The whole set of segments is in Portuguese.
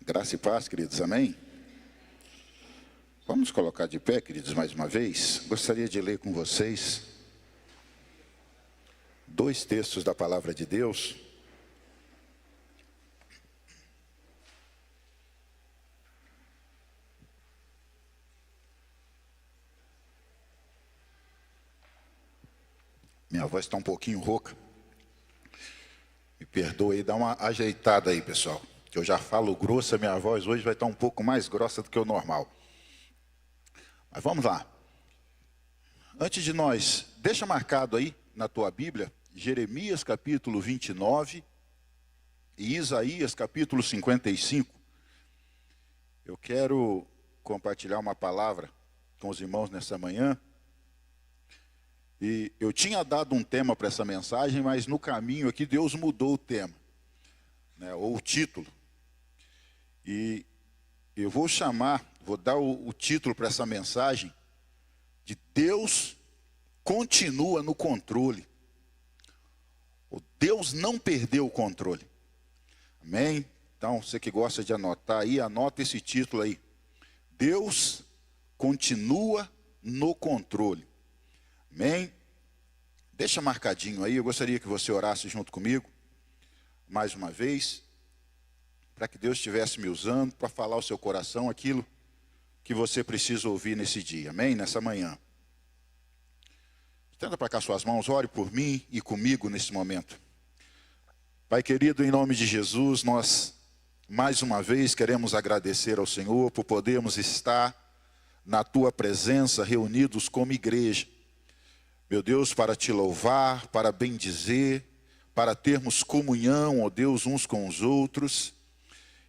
Graça e paz, queridos, amém? Vamos colocar de pé, queridos, mais uma vez. Gostaria de ler com vocês dois textos da palavra de Deus. Minha voz está um pouquinho rouca. Me perdoe aí, dá uma ajeitada aí, pessoal. Que eu já falo grosso, a minha voz hoje vai estar um pouco mais grossa do que o normal. Mas vamos lá. Antes de nós, deixa marcado aí na tua Bíblia, Jeremias capítulo 29 e Isaías capítulo 55. Eu quero compartilhar uma palavra com os irmãos nessa manhã. E eu tinha dado um tema para essa mensagem, mas no caminho aqui Deus mudou o tema, né, ou o título. E eu vou dar o título para essa mensagem de Deus continua no controle. O Deus não perdeu o controle. Amém? Então, você que gosta de anotar aí, anota esse título aí. Deus continua no controle. Amém? Deixa marcadinho aí, eu gostaria que você orasse junto comigo, mais uma vez, para que Deus estivesse me usando para falar ao seu coração aquilo que você precisa ouvir nesse dia, amém? Nessa manhã. Estenda para cá suas mãos, ore por mim e comigo nesse momento. Pai querido, em nome de Jesus, nós mais uma vez queremos agradecer ao Senhor por podermos estar na tua presença, reunidos como igreja. Meu Deus, para te louvar, para bendizer, para termos comunhão, ó Deus, uns com os outros.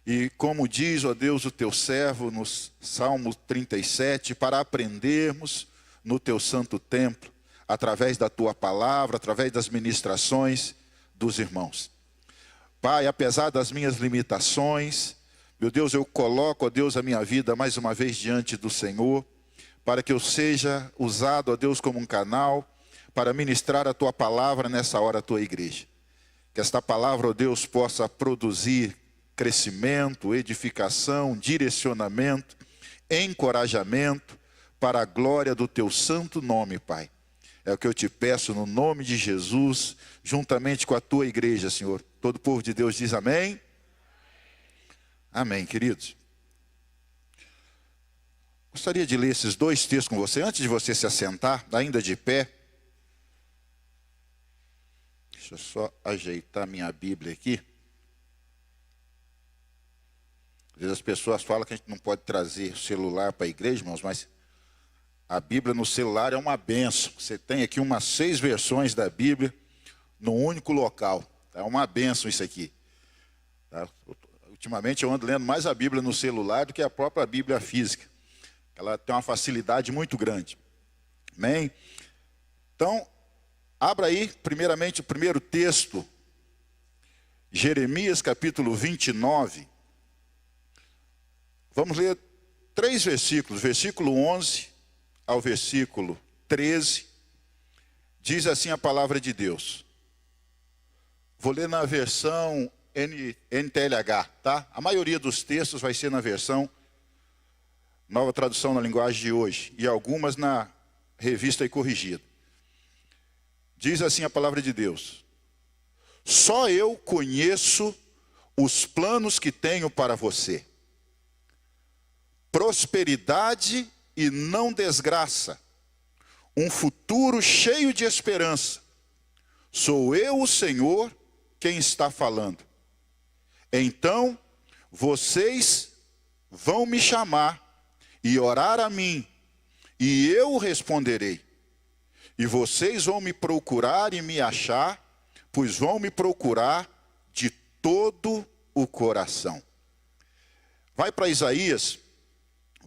E como diz, ó Deus, o teu servo no Salmo 37, para aprendermos no teu santo templo, através da tua palavra, através das ministrações dos irmãos. Pai, apesar das minhas limitações, meu Deus, eu coloco, ó Deus, a minha vida mais uma vez diante do Senhor, para que eu seja usado, ó Deus, como um canal, para ministrar a tua palavra nessa hora, a tua igreja. Que esta palavra, ó Deus, possa produzir crescimento, edificação, direcionamento, encorajamento, para a glória do teu santo nome, Pai. É o que eu te peço no nome de Jesus, juntamente com a tua igreja, Senhor. Todo o povo de Deus diz amém? Amém, queridos. Gostaria de ler esses dois textos com você, antes de você se assentar, ainda de pé. Deixa eu só ajeitar minha Bíblia aqui. Às vezes as pessoas falam que a gente não pode trazer celular para a igreja, irmãos, mas a Bíblia no celular é uma benção. Você tem aqui umas 6 versões da Bíblia num único local. É uma benção isso aqui. Tá? Ultimamente eu ando lendo mais a Bíblia no celular do que a própria Bíblia física. Ela tem uma facilidade muito grande. Amém? Então, abra aí, primeiramente, o primeiro texto, Jeremias capítulo 29. Vamos ler 3 versículos, versículo 11 ao versículo 13. Diz assim a palavra de Deus. Vou ler na versão NTLH, tá? A maioria dos textos vai ser na versão Nova Tradução na Linguagem de Hoje, e algumas na Revista e Corrigida. Diz assim a palavra de Deus. Só eu conheço os planos que tenho para você. Prosperidade e não desgraça. Um futuro cheio de esperança. Sou eu, o Senhor, quem está falando. Então, vocês vão me chamar e orar a mim, e eu responderei. E vocês vão me procurar e me achar, pois vão me procurar de todo o coração. Vai para Isaías,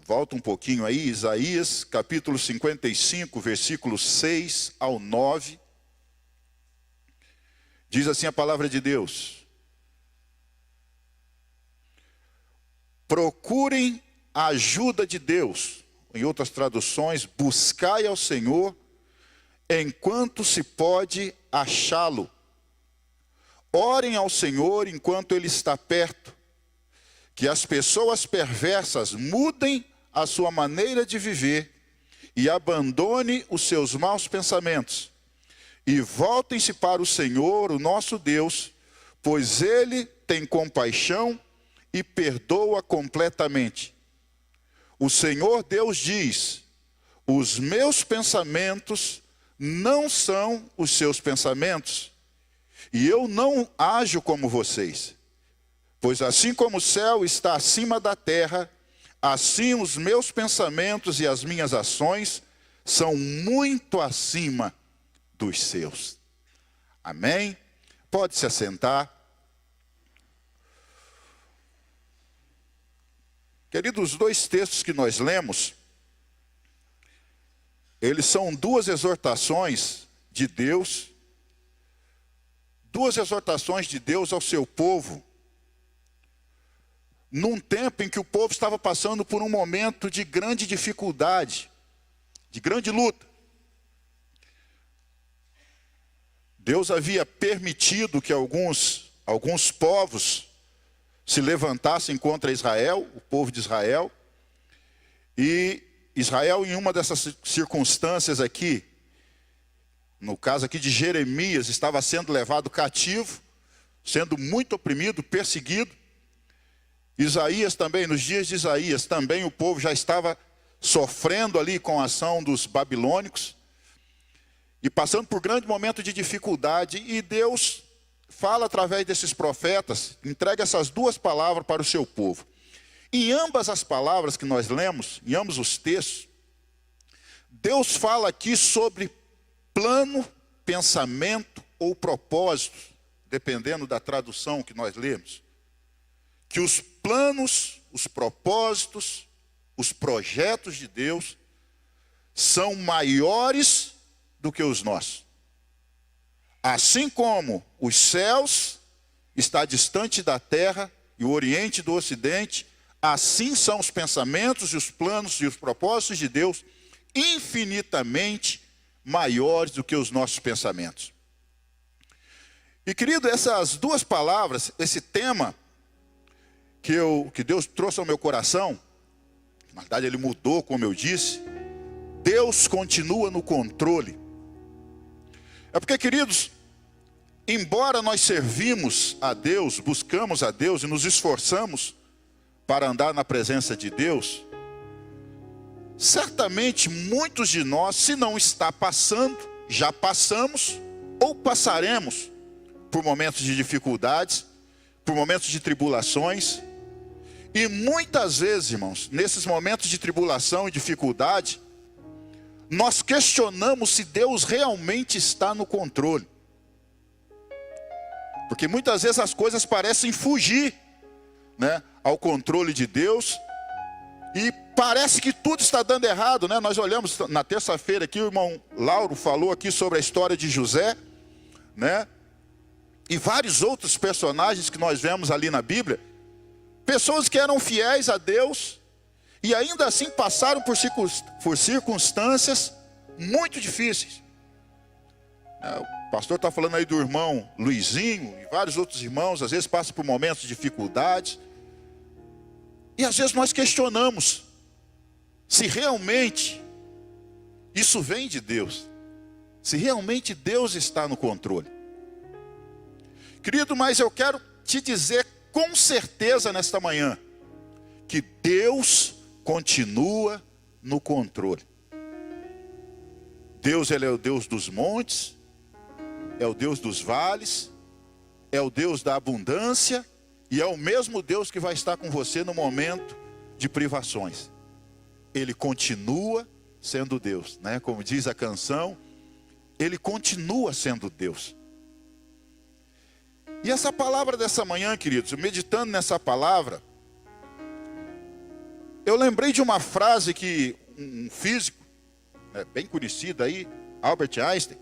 volta um pouquinho aí, Isaías capítulo 55, versículos 6 ao 9. Diz assim a palavra de Deus. Procurem a ajuda de Deus. Em outras traduções, buscai ao Senhor enquanto se pode achá-lo. Orem ao Senhor enquanto Ele está perto. que as pessoas perversas mudem a sua maneira de viver e abandone os seus maus pensamentos e voltem-se para o Senhor, o nosso Deus, pois Ele tem compaixão e perdoa completamente. O Senhor Deus diz: os meus pensamentos não são os seus pensamentos, e eu não ajo como vocês. Pois assim como o céu está acima da terra, assim os meus pensamentos e as minhas ações são muito acima dos seus. Amém? Pode se assentar. Queridos, os dois textos que nós lemos, eles são duas exortações de Deus, ao seu povo, num tempo em que o povo estava passando por um momento de grande dificuldade, de grande luta. Deus havia permitido que alguns povos se levantassem contra Israel, o povo de Israel, e Israel, em uma dessas circunstâncias aqui, no caso aqui de Jeremias, estava sendo levado cativo, sendo muito oprimido, perseguido. Isaías também, nos dias de Isaías, também o povo já estava sofrendo ali com a ação dos babilônicos e passando por grande momento de dificuldade, e Deus fala através desses profetas, entrega essas duas palavras para o seu povo. Em ambas as palavras que nós lemos, em ambos os textos, Deus fala aqui sobre plano, pensamento ou propósito, dependendo da tradução que nós lemos. Que os planos, os propósitos, os projetos de Deus são maiores do que os nossos. Assim como os céus está distante da terra e o oriente do ocidente, assim são os pensamentos e os planos e os propósitos de Deus infinitamente maiores do que os nossos pensamentos. E querido, essas duas palavras, esse tema que Deus trouxe ao meu coração, na verdade ele mudou, como eu disse, Deus continua no controle. É porque, queridos, embora nós servimos a Deus, buscamos a Deus e nos esforçamos para andar na presença de Deus, certamente muitos de nós, se não está passando, já passamos ou passaremos por momentos de dificuldades, por momentos de tribulações. E muitas vezes, irmãos, nesses momentos de tribulação e dificuldade, nós questionamos se Deus realmente está no controle. Porque muitas vezes as coisas parecem fugir, né, ao controle de Deus. E parece que tudo está dando errado, né? Nós olhamos na terça-feira aqui, o irmão Lauro falou aqui sobre a história de José, né? E vários outros personagens que nós vemos ali na Bíblia. Pessoas que eram fiéis a Deus e ainda assim passaram por circunstâncias muito difíceis. O pastor está falando aí do irmão Luizinho e vários outros irmãos, às vezes passam por momentos de dificuldades. E às vezes nós questionamos se realmente isso vem de Deus, se realmente Deus está no controle. Querido, mas eu quero te dizer com certeza nesta manhã que Deus continua no controle. Deus, ele é o Deus dos montes, é o Deus dos vales, é o Deus da abundância e é o mesmo Deus que vai estar com você no momento de privações. Ele continua sendo Deus, né? Como diz a canção, ele continua sendo Deus. E essa palavra dessa manhã, queridos, meditando nessa palavra, eu lembrei de uma frase que um físico, bem conhecido aí, Albert Einstein,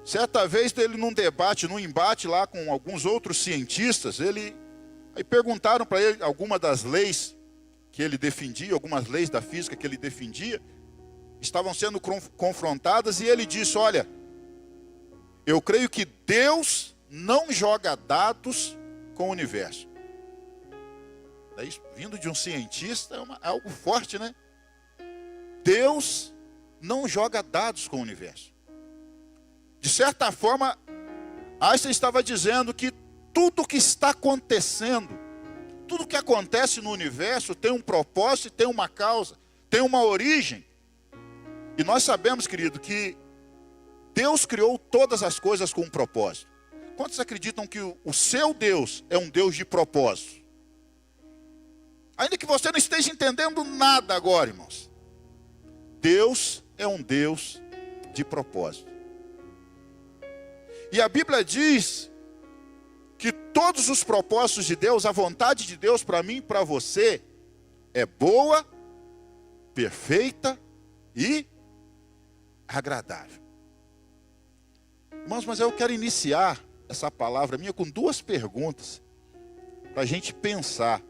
certa vez ele num debate, num embate lá com alguns outros cientistas, aí perguntaram para ele algumas das leis que ele defendia, algumas leis da física que ele defendia, estavam sendo confrontadas, e ele disse: olha, eu creio que Deus não joga dados com o universo. Isso, vindo de um cientista, é algo forte, né? Deus não joga dados com o universo. De certa forma, Einstein estava dizendo que tudo que está acontecendo, tudo que acontece no universo tem um propósito, tem uma causa, tem uma origem. E nós sabemos, querido, que Deus criou todas as coisas com um propósito. Quantos acreditam que o seu Deus é um Deus de propósito? Ainda que você não esteja entendendo nada agora, irmãos. Deus é um Deus de propósito. E a Bíblia diz que todos os propósitos de Deus, a vontade de Deus para mim e para você, é boa, perfeita e agradável. Irmãos, mas eu quero iniciar essa palavra minha com duas perguntas, para a gente pensar.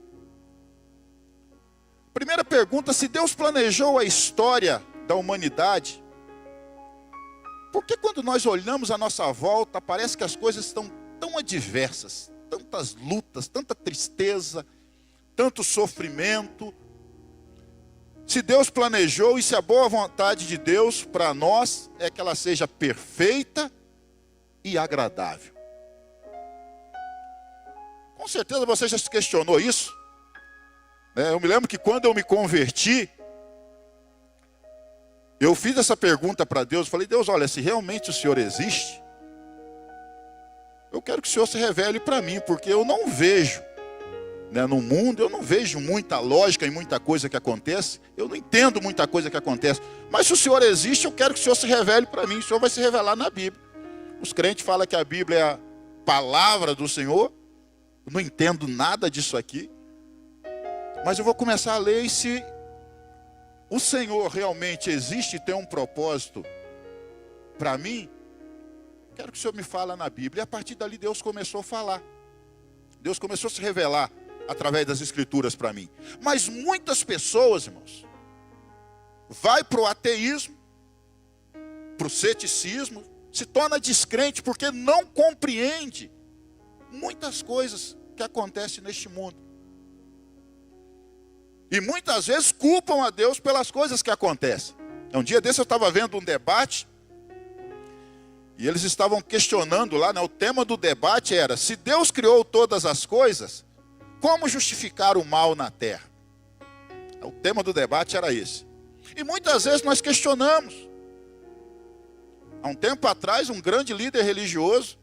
Primeira pergunta: se Deus planejou a história da humanidade, por que quando nós olhamos à nossa volta, parece que as coisas estão tão adversas, tantas lutas, tanta tristeza, tanto sofrimento? Se Deus planejou, e se a boa vontade de Deus para nós é que ela seja perfeita e agradável. Com certeza você já se questionou isso. Eu me lembro que quando eu me converti, eu fiz essa pergunta para Deus. Falei: Deus, olha, se realmente o Senhor existe, eu quero que o Senhor se revele para mim, porque eu não vejo, no mundo, eu não vejo muita lógica em muita coisa que acontece, eu não entendo muita coisa que acontece, mas se o Senhor existe, eu quero que o Senhor se revele para mim. O Senhor vai se revelar na Bíblia. Os crentes falam que a Bíblia é a palavra do Senhor. Eu não entendo nada disso aqui, mas eu vou começar a ler, e se o Senhor realmente existe e tem um propósito para mim, quero que o Senhor me fale na Bíblia. E a partir dali Deus começou a falar. Deus começou a se revelar através das Escrituras para mim. Mas muitas pessoas, irmãos, vai para o ateísmo, para o ceticismo, se torna descrente porque não compreende muitas coisas que acontecem neste mundo. E muitas vezes culpam a Deus pelas coisas que acontecem. Um dia desse eu estava vendo um debate, e eles estavam questionando lá, o tema do debate era: se Deus criou todas as coisas, como justificar o mal na terra? O tema do debate era esse. E muitas vezes nós questionamos. Há um tempo atrás, um grande líder religioso,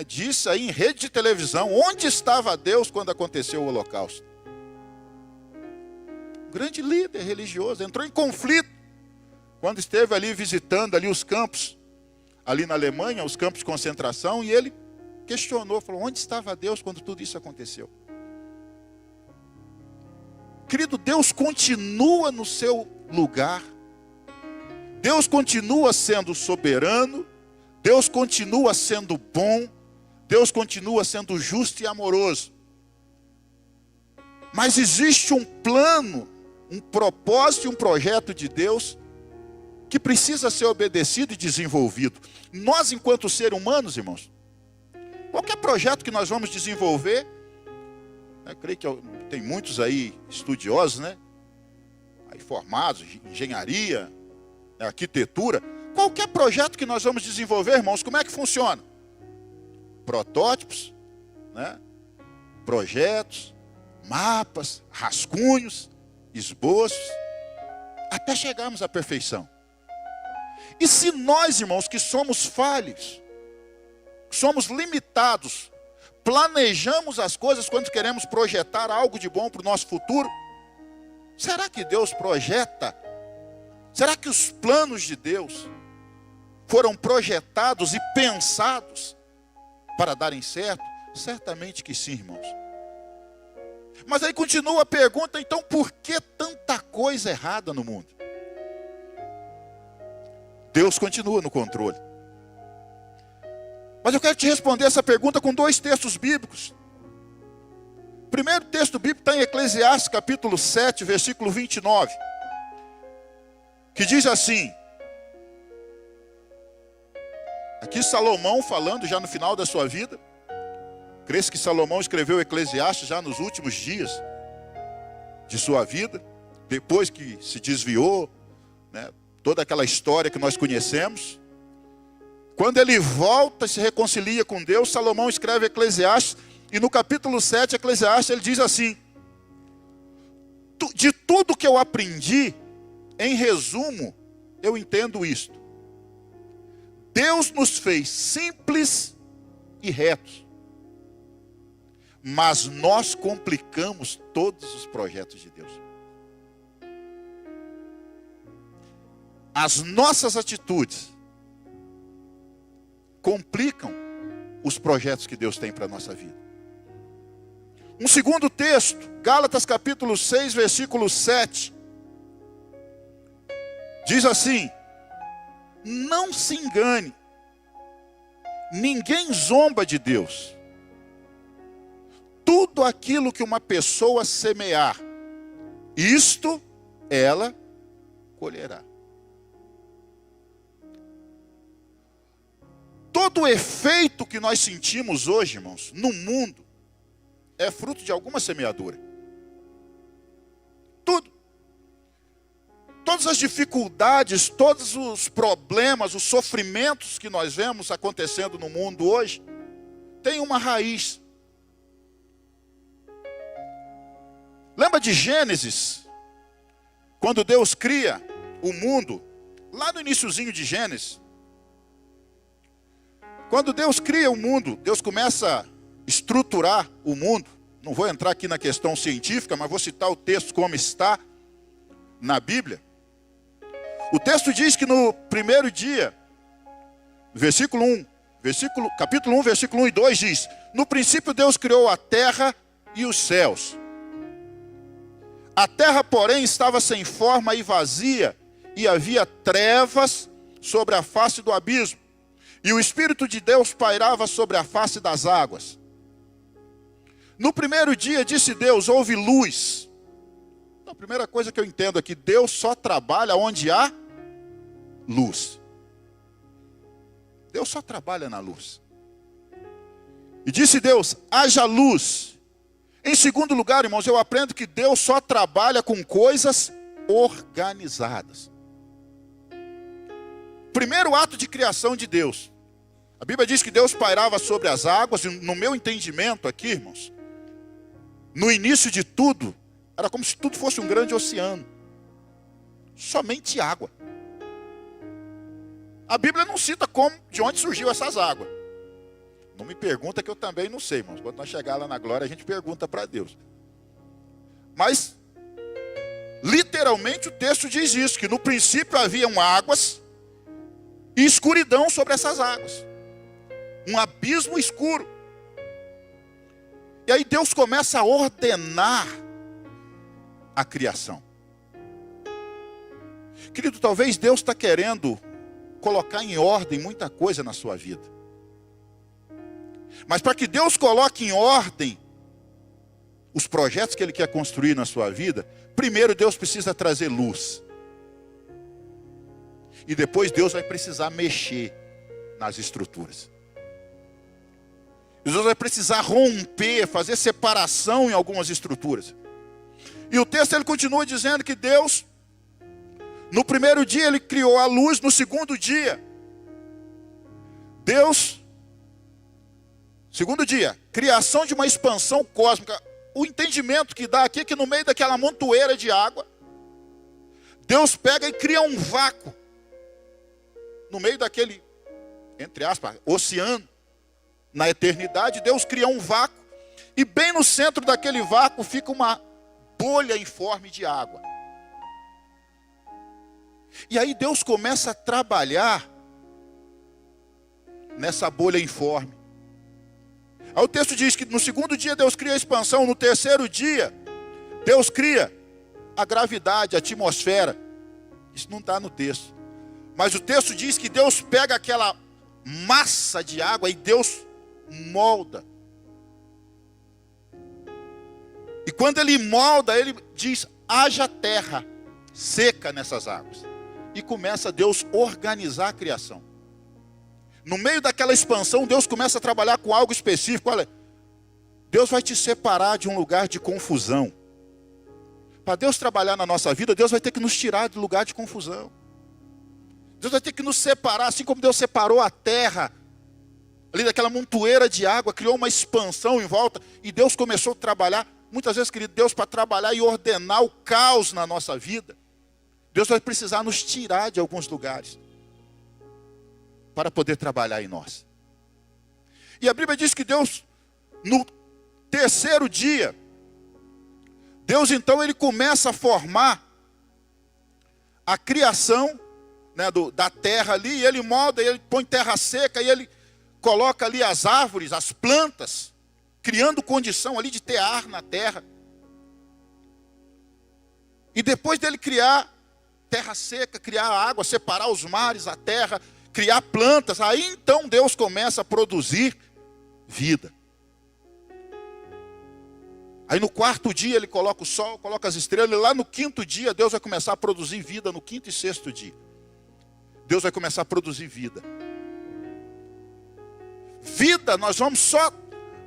disse aí em rede de televisão: onde estava Deus quando aconteceu o Holocausto? Um grande líder religioso entrou em conflito quando esteve ali visitando ali os campos, ali na Alemanha, os campos de concentração, e ele questionou, falou: onde estava Deus quando tudo isso aconteceu? Querido, Deus continua no seu lugar. Deus continua sendo soberano. Deus continua sendo bom. Deus continua sendo justo e amoroso. Mas existe um plano, um propósito e um projeto de Deus que precisa ser obedecido e desenvolvido. Nós, enquanto seres humanos, irmãos, qualquer projeto que nós vamos desenvolver, eu creio que tem muitos aí estudiosos, aí formados, engenharia, arquitetura, qualquer projeto que nós vamos desenvolver, irmãos, como é que funciona? Protótipos, projetos, mapas, rascunhos, esboços, até chegarmos à perfeição. E se nós, irmãos, que somos falhos, somos limitados, planejamos as coisas quando queremos projetar algo de bom para o nosso futuro, será que Deus projeta? Será que os planos de Deus foram projetados e pensados para darem certo? Certamente que sim, irmãos. Mas aí continua a pergunta: então por que tanta coisa errada no mundo? Deus continua no controle. Mas eu quero te responder essa pergunta com dois textos bíblicos. O primeiro texto bíblico está em Eclesiastes capítulo 7, versículo 29. Que diz assim: aqui Salomão falando já no final da sua vida, Crê-se que Salomão escreveu Eclesiastes já nos últimos dias de sua vida, depois que se desviou, né, toda aquela história que nós conhecemos. Quando ele volta e se reconcilia com Deus, Salomão escreve Eclesiastes, e no capítulo 7, Eclesiastes, ele diz assim: de tudo que eu aprendi, em resumo, eu entendo isto: Deus nos fez simples e retos, mas nós complicamos todos os projetos de Deus. As nossas atitudes complicam os projetos que Deus tem para a nossa vida. Um segundo texto, Gálatas capítulo 6, versículo 7. Diz assim: não se engane, ninguém zomba de Deus. Tudo aquilo que uma pessoa semear, isto ela colherá. Todo o efeito que nós sentimos hoje, irmãos, no mundo, é fruto de alguma semeadura. Tudo. Todas as dificuldades, todos os problemas, os sofrimentos que nós vemos acontecendo no mundo hoje, tem uma raiz. Lembra de Gênesis? Quando Deus cria o mundo, lá no iniciozinho de Gênesis. Quando Deus cria o mundo, Deus começa a estruturar o mundo. Não vou entrar aqui na questão científica, mas vou citar o texto como está na Bíblia. O texto diz que no primeiro dia, capítulo 1, versículo 1 e 2 diz: no princípio Deus criou a terra e os céus. A terra, porém, estava sem forma e vazia, e havia trevas sobre a face do abismo. E o Espírito de Deus pairava sobre a face das águas. No primeiro dia, disse Deus, houve luz. Então, a primeira coisa que eu entendo aqui, Deus só trabalha onde há luz. Deus só trabalha na luz. E disse Deus, haja luz. Em segundo lugar, irmãos, eu aprendo que Deus só trabalha com coisas organizadas. Primeiro ato de criação de Deus. A Bíblia diz que Deus pairava sobre as águas, e no meu entendimento aqui, irmãos, no início de tudo, era como se tudo fosse um grande oceano. Somente água. A Bíblia não cita de onde surgiu essas águas. Não me pergunta que eu também não sei, irmãos. Quando nós chegar lá na glória, a gente pergunta para Deus. Mas, literalmente o texto diz isso, que no princípio haviam águas e escuridão sobre essas águas. Um abismo escuro. E aí Deus começa a ordenar a criação. Querido, talvez Deus está querendo colocar em ordem muita coisa na sua vida. Mas para que Deus coloque em ordem os projetos que Ele quer construir na sua vida, primeiro Deus precisa trazer luz. E depois Deus vai precisar mexer nas estruturas. Deus vai precisar romper, fazer separação em algumas estruturas. E o texto ele continua dizendo que Deus, no primeiro dia Ele criou a luz, no segundo dia, segundo dia, criação de uma expansão cósmica. O entendimento que dá aqui é que no meio daquela montoeira de água, Deus pega e cria um vácuo. No meio daquele, entre aspas, oceano. Na eternidade, Deus cria um vácuo. E bem no centro daquele vácuo fica uma bolha informe de água. E aí Deus começa a trabalhar nessa bolha informe. Aí o texto diz que no segundo dia Deus cria a expansão. No terceiro dia, Deus cria a gravidade, a atmosfera. Isso não está no texto. Mas o texto diz que Deus pega aquela massa de água e Deus molda. E quando Ele molda, Ele diz, haja terra seca nessas águas. E começa Deus a organizar a criação. No meio daquela expansão, Deus começa a trabalhar com algo específico. Olha, Deus vai te separar de um lugar de confusão. Para Deus trabalhar na nossa vida, Deus vai ter que nos tirar do lugar de confusão. Deus vai ter que nos separar, assim como Deus separou a terra, ali daquela montoeira de água, criou uma expansão em volta, e Deus começou a trabalhar, muitas vezes, querido, Deus para trabalhar e ordenar o caos na nossa vida, Deus vai precisar nos tirar de alguns lugares, para poder trabalhar em nós. E a Bíblia diz que Deus, no terceiro dia, Deus então ele começa a formar a criação, né, da terra ali, e ele molda, ele põe terra seca, e ele coloca ali as árvores, as plantas, criando condição ali de ter ar na terra. E depois dele criar terra seca, criar água, separar os mares, a terra, criar plantas, aí então Deus começa a produzir vida. Aí no quarto dia ele coloca o sol, coloca as estrelas, e lá no quinto dia Deus vai começar a produzir vida, no quinto e sexto dia. Deus vai começar a produzir vida. Vida, nós vamos só,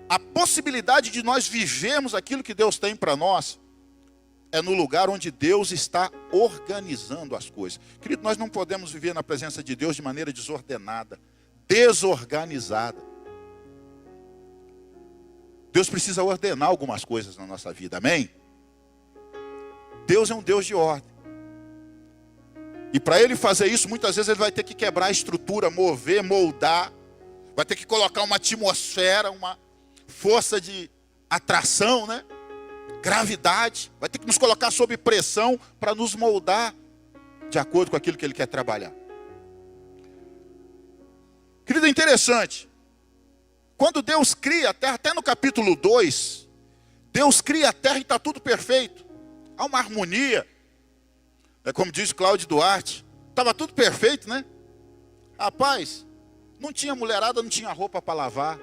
a possibilidade de nós vivermos aquilo que Deus tem para nós, é no lugar onde Deus está organizando as coisas. Querido, nós não podemos viver na presença de Deus de maneira desordenada, desorganizada. Deus precisa ordenar algumas coisas na nossa vida, amém? Deus é um Deus de ordem. E para ele fazer isso, muitas vezes ele vai ter que quebrar a estrutura, mover, moldar. Vai ter que colocar uma atmosfera, uma força de atração, né? Gravidade. Vai ter que nos colocar sob pressão para nos moldar de acordo com aquilo que ele quer trabalhar. Querido, é interessante. Quando Deus cria a terra, até no capítulo 2, Deus cria a terra e está tudo perfeito. Há uma harmonia. Como diz Cláudio Duarte, estava tudo perfeito, né? Rapaz, não tinha mulherada, não tinha roupa para lavar.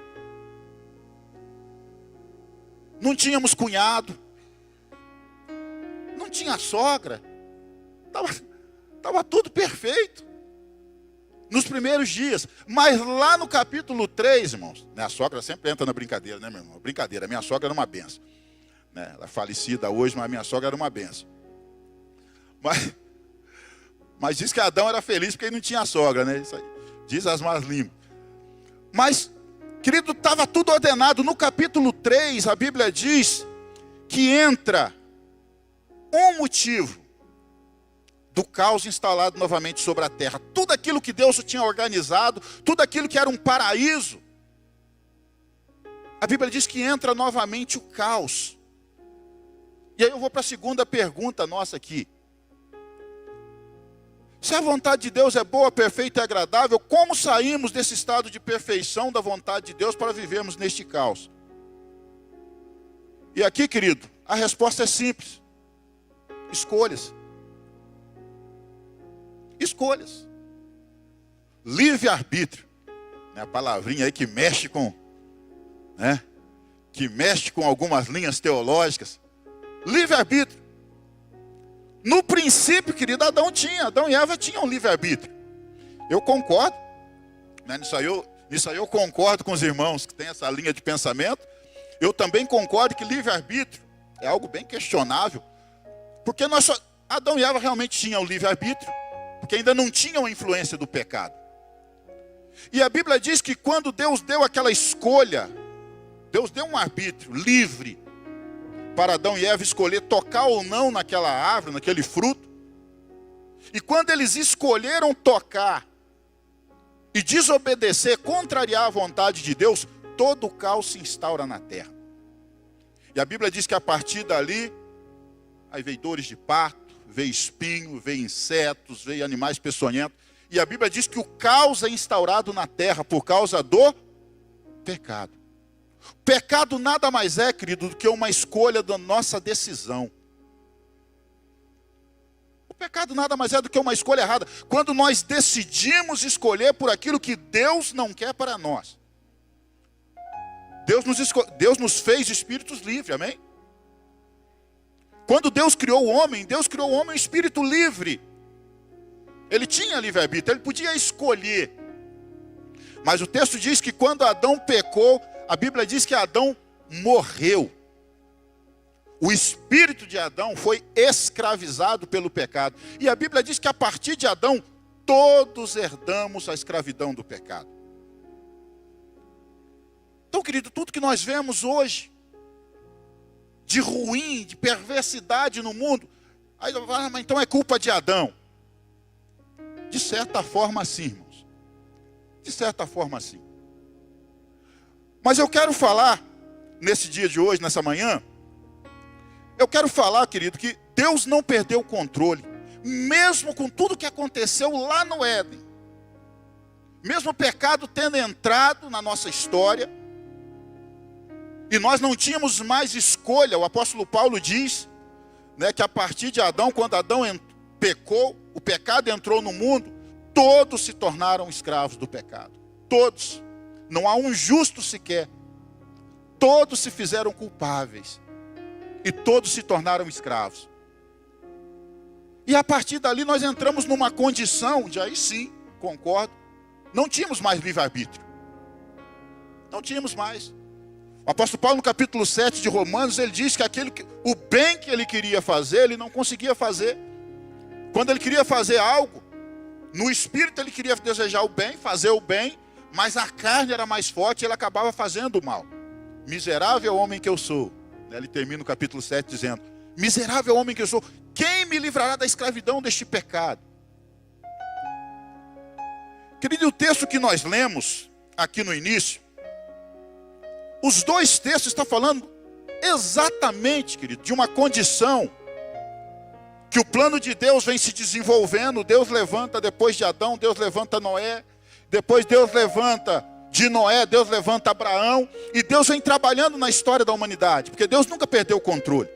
Não tínhamos cunhado. Não tinha sogra. Estava tudo perfeito. Nos primeiros dias. Mas lá no capítulo 3, irmãos, minha sogra sempre entra na brincadeira, né, meu irmão? Brincadeira, minha sogra era uma benção. Né? Ela é falecida hoje, mas a minha sogra era uma benção. Mas diz que Adão era feliz porque ele não tinha sogra, né? Isso aí. Diz as más línguas. Mas, querido, estava tudo ordenado. No capítulo 3, a Bíblia diz que entra um motivo do caos instalado novamente sobre a terra. Tudo aquilo que Deus tinha organizado, tudo aquilo que era um paraíso, a Bíblia diz que entra novamente o caos. E aí eu vou para a segunda pergunta nossa aqui. Se a vontade de Deus é boa, perfeita e agradável, como saímos desse estado de perfeição da vontade de Deus para vivermos neste caos? E aqui, querido, a resposta é simples. Escolhas. Escolhas. Livre-arbítrio. É a palavrinha aí que mexe com, né? Que mexe com algumas linhas teológicas. Livre-arbítrio. No princípio, querido, Adão e Eva tinham livre-arbítrio. Eu concordo, né? Nisso aí eu concordo com os irmãos que têm essa linha de pensamento. Eu também concordo que livre-arbítrio é algo bem questionável. Porque Adão e Eva realmente tinham livre-arbítrio, porque ainda não tinham a influência do pecado. E a Bíblia diz que quando Deus deu aquela escolha, Deus deu um arbítrio livre para Adão e Eva escolher tocar ou não naquela árvore, naquele fruto. E quando eles escolheram tocar e desobedecer, contrariar a vontade de Deus, todo o caos se instaura na terra. E a Bíblia diz que a partir dali, aí veio dores de parto, veio espinho, veio insetos, veio animais peçonhentos. E a Bíblia diz que o caos é instaurado na terra por causa do pecado. Pecado nada mais é, querido, do que uma escolha da nossa decisão. O pecado nada mais é do que uma escolha errada. Quando nós decidimos escolher por aquilo que Deus não quer para nós. Deus nos fez espíritos livres, amém? Quando Deus criou o homem um espírito livre. Ele tinha livre-arbítrio, ele podia escolher. Mas o texto diz que quando Adão pecou, a Bíblia diz que Adão morreu. O espírito de Adão foi escravizado pelo pecado. E a Bíblia diz que a partir de Adão, todos herdamos a escravidão do pecado. Então, querido, tudo que nós vemos hoje, de ruim, de perversidade no mundo, aí mas então é culpa de Adão. De certa forma sim, irmãos. De certa forma sim. Mas eu quero falar, nesse dia de hoje, nessa manhã, eu quero falar, querido, que Deus não perdeu o controle. Mesmo com tudo que aconteceu lá no Éden. Mesmo o pecado tendo entrado na nossa história. E nós não tínhamos mais escolha. O apóstolo Paulo diz, né, que a partir de Adão, quando Adão pecou, o pecado entrou no mundo, todos se tornaram escravos do pecado. Todos. Não há um justo sequer. Todos se fizeram culpáveis. E todos se tornaram escravos. E a partir dali nós entramos numa condição de, aí sim, concordo, não tínhamos mais livre-arbítrio. Não tínhamos mais. O apóstolo Paulo, no capítulo 7 de Romanos, ele diz que o bem que ele queria fazer, ele não conseguia fazer. Quando ele queria fazer algo, no espírito ele queria desejar o bem, fazer o bem, mas a carne era mais forte e ele acabava fazendo o mal. Miserável homem que eu sou. Ele termina o capítulo 7 dizendo, miserável homem que eu sou, quem me livrará da escravidão deste pecado? Querido, o texto que nós lemos aqui no início, os dois textos estão falando exatamente, querido, de uma condição que o plano de Deus vem se desenvolvendo. Deus levanta depois de Adão, Deus levanta Noé, depois Deus levanta de Noé, Deus levanta Abraão, e Deus vem trabalhando na história da humanidade, porque Deus nunca perdeu o controle.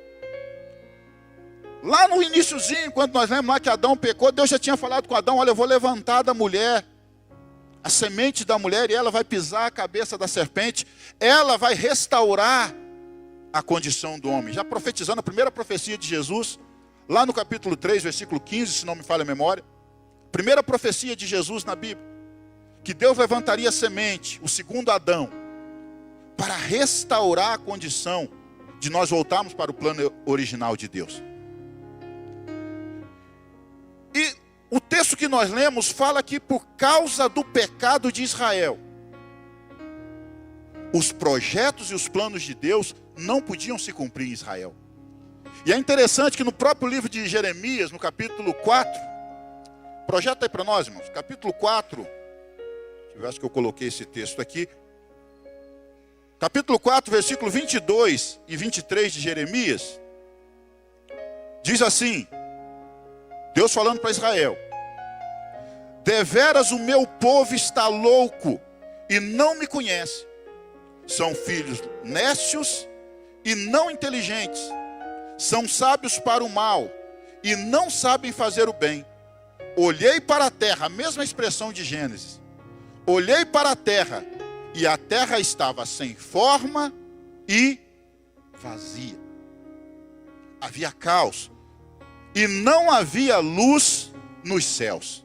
Lá no iniciozinho, quando nós lemos lá que Adão pecou, Deus já tinha falado com Adão, olha, eu vou levantar da mulher, a semente da mulher, e ela vai pisar a cabeça da serpente, ela vai restaurar a condição do homem. Já profetizando a primeira profecia de Jesus, lá no capítulo 3, versículo 15, se não me falha a memória, primeira profecia de Jesus na Bíblia, que Deus levantaria a semente, o segundo Adão, para restaurar a condição de nós voltarmos para o plano original de Deus. E o texto que nós lemos fala que por causa do pecado de Israel, os projetos e os planos de Deus não podiam se cumprir em Israel. E é interessante que no próprio livro de Jeremias, no capítulo 4, projeta aí para nós, irmãos, capítulo 4, eu acho que eu coloquei esse texto aqui. Capítulo 4, versículo 22 e 23 de Jeremias. Diz assim, Deus falando para Israel. Deveras o meu povo está louco e não me conhece. São filhos nécios e não inteligentes. São sábios para o mal e não sabem fazer o bem. Olhei para a terra, a mesma expressão de Gênesis. Olhei para a terra, e a terra estava sem forma e vazia. Havia caos, e não havia luz nos céus.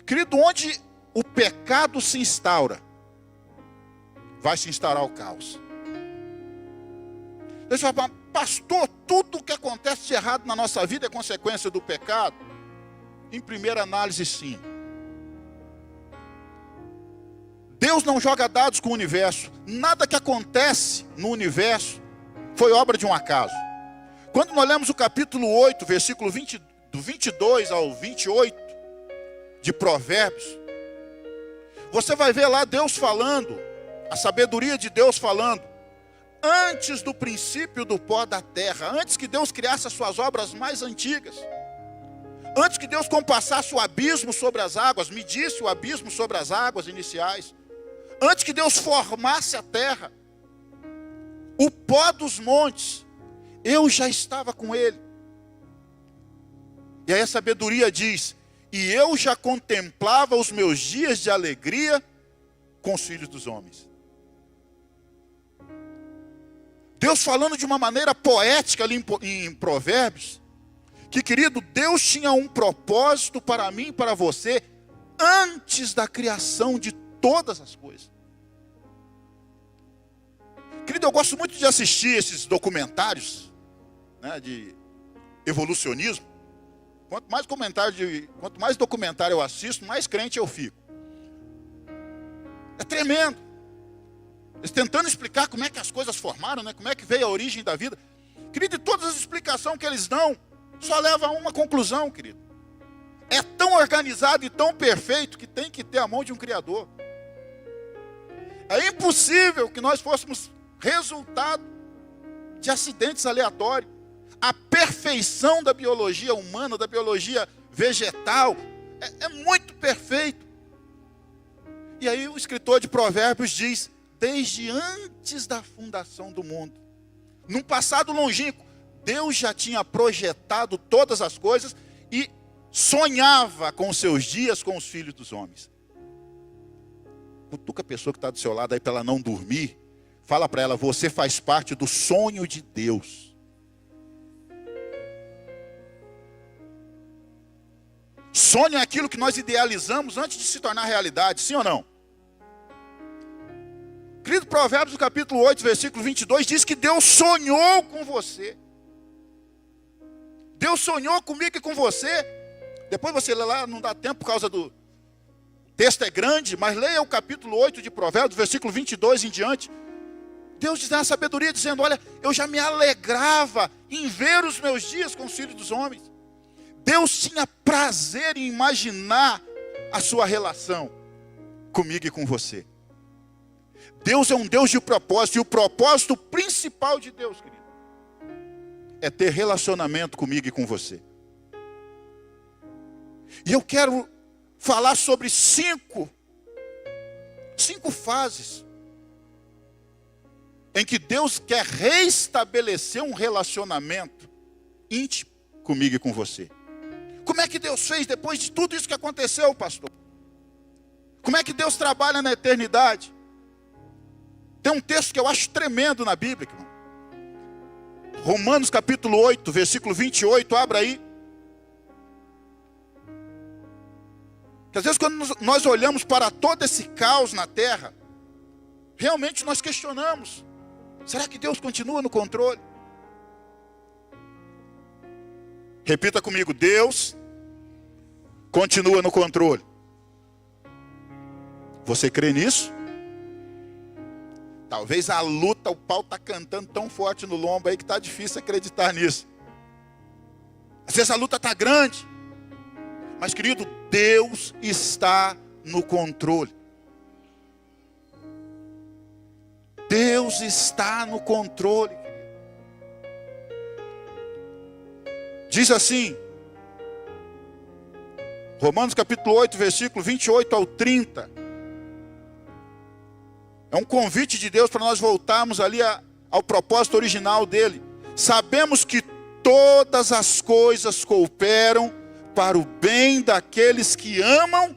Querido, onde o pecado se instaura, vai se instaurar o caos. Deixa eu falar, pastor, tudo o que acontece de errado na nossa vida é consequência do pecado? Em primeira análise, sim. Deus não joga dados com o universo. Nada que acontece no universo foi obra de um acaso. Quando nós lemos o capítulo 8, versículo 20, do 22 ao 28 de Provérbios, você vai ver lá Deus falando, a sabedoria de Deus falando, antes do princípio do pó da terra, antes que Deus criasse as suas obras mais antigas, antes que Deus compassasse o abismo sobre as águas, medisse o abismo sobre as águas iniciais, antes que Deus formasse a terra, o pó dos montes, eu já estava com ele. E aí a sabedoria diz, e eu já contemplava os meus dias de alegria com os filhos dos homens. Deus falando de uma maneira poética ali em Provérbios, que, querido, Deus tinha um propósito para mim e para você, antes da criação de todas as coisas. Querido, eu gosto muito de assistir esses documentários, né, de evolucionismo. Quanto mais documentário eu assisto, mais crente eu fico. É tremendo. Eles tentando explicar como é que as coisas formaram, né, como é que veio a origem da vida. Querido, e todas as explicações que eles dão só levam a uma conclusão, querido. É tão organizado e tão perfeito que tem que ter a mão de um Criador. É impossível que nós fôssemos resultado de acidentes aleatórios. A perfeição da biologia humana, da biologia vegetal, é muito perfeito. E aí o escritor de Provérbios diz, desde antes da fundação do mundo, num passado longínquo, Deus já tinha projetado todas as coisas e sonhava com os seus dias com os filhos dos homens. Cutuca a pessoa que está do seu lado aí para ela não dormir. Fala para ela, você faz parte do sonho de Deus. Sonho é aquilo que nós idealizamos antes de se tornar realidade, sim ou não? Querido, Provérbios, no capítulo 8, versículo 22, diz que Deus sonhou com você. Deus sonhou comigo e com você. Depois você lê lá, não dá tempo por causa do... O texto é grande, mas leia o capítulo 8 de Provérbios, versículo 22 em diante. Deus diz na sabedoria, dizendo, olha, eu já me alegrava em ver os meus dias com os filhos dos homens. Deus tinha prazer em imaginar a sua relação comigo e com você. Deus é um Deus de propósito, e o propósito principal de Deus, querido, é ter relacionamento comigo e com você. E eu quero falar sobre cinco fases em que Deus quer reestabelecer um relacionamento íntimo comigo e com você. Como é que Deus fez depois de tudo isso que aconteceu, pastor? Como é que Deus trabalha na eternidade? Tem um texto que eu acho tremendo na Bíblia, irmão. Romanos capítulo 8, versículo 28, abra aí. Porque às vezes quando nós olhamos para todo esse caos na terra, realmente nós questionamos. Será que Deus continua no controle? Repita comigo, Deus continua no controle. Você crê nisso? Talvez a luta, o pau está cantando tão forte no lombo aí que está difícil acreditar nisso. Às vezes a luta está grande. Mas querido, Deus está no controle. Deus está no controle. Diz assim, Romanos capítulo 8, versículo 28 ao 30. É um convite de Deus para nós voltarmos ali ao propósito original dele. Sabemos que todas as coisas cooperam para o bem daqueles que amam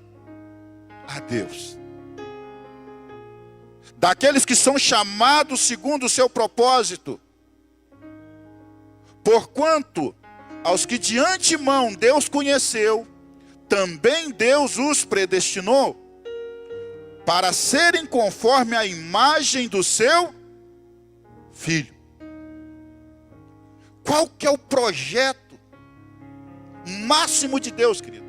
a Deus. Daqueles que são chamados segundo o seu propósito. Porquanto aos que de antemão Deus conheceu, também Deus os predestinou para serem conforme a imagem do seu Filho. Qual que é o projeto máximo de Deus, querido?